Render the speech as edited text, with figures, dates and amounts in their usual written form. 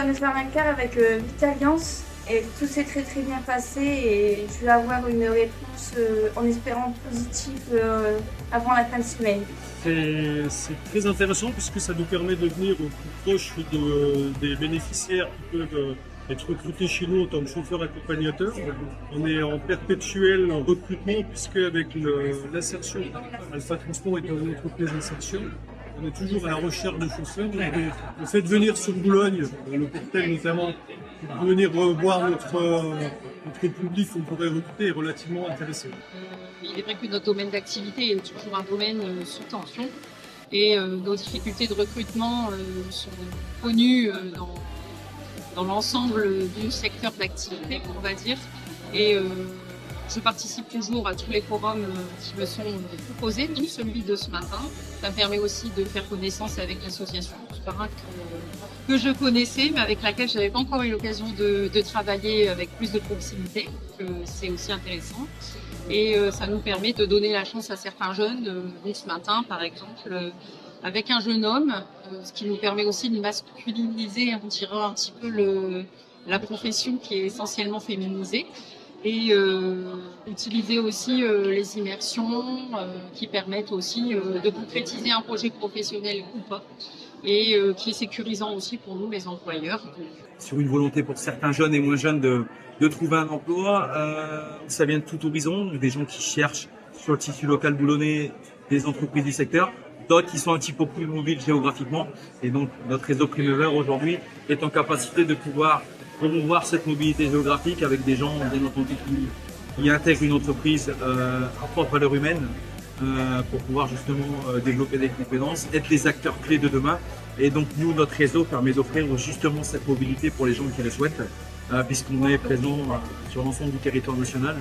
allé faire un car avec Vitalliance et tout s'est très bien passé et je vais avoir une réponse en espérant positive avant la fin de semaine. C'est très intéressant puisque ça nous permet de venir au plus proche des bénéficiaires qui peuvent être recrutés chez nous en tant que chauffeurs accompagnateurs. On est en perpétuel recrutement puisque avec l'insertion, Alpha Transport est une entreprise d'insertion. On est toujours à la recherche de chauffeurs. Le fait de venir sur Boulogne, le Portel notamment, pour venir voir notre public qu'on pourrait recruter est relativement intéressant. Il est vrai que notre domaine d'activité est toujours un domaine sous tension et nos difficultés de recrutement sont connues dans l'ensemble du secteur d'activité, on va dire. Et je participe toujours à tous les forums qui me sont proposés, dont celui de ce matin. Ça me permet aussi de faire connaissance avec l'association Parrain que je connaissais, mais avec laquelle je n'avais pas encore eu l'occasion de travailler avec plus de proximité. C'est aussi intéressant. Et ça nous permet de donner la chance à certains jeunes, dont ce matin par exemple, avec un jeune homme, ce qui nous permet aussi de masculiniser, on dirait un petit peu la profession qui est essentiellement féminisée. Et utiliser aussi les immersions qui permettent aussi de concrétiser un projet professionnel ou pas et qui est sécurisant aussi pour nous les employeurs. Sur une volonté pour certains jeunes et moins jeunes de trouver un emploi, ça vient de tout horizon, des gens qui cherchent sur le tissu local boulonnais des entreprises du secteur, d'autres qui sont un petit peu plus mobiles géographiquement et donc notre réseau Primevera aujourd'hui est en capacité de pouvoir promouvoir cette mobilité géographique avec des gens, bien entendu, qui intègrent une entreprise à forte valeur humaine pour pouvoir justement développer des compétences, être des acteurs clés de demain. Et donc nous, notre réseau permet d'offrir justement cette mobilité pour les gens qui le souhaitent, puisqu'on est présent sur l'ensemble du territoire national.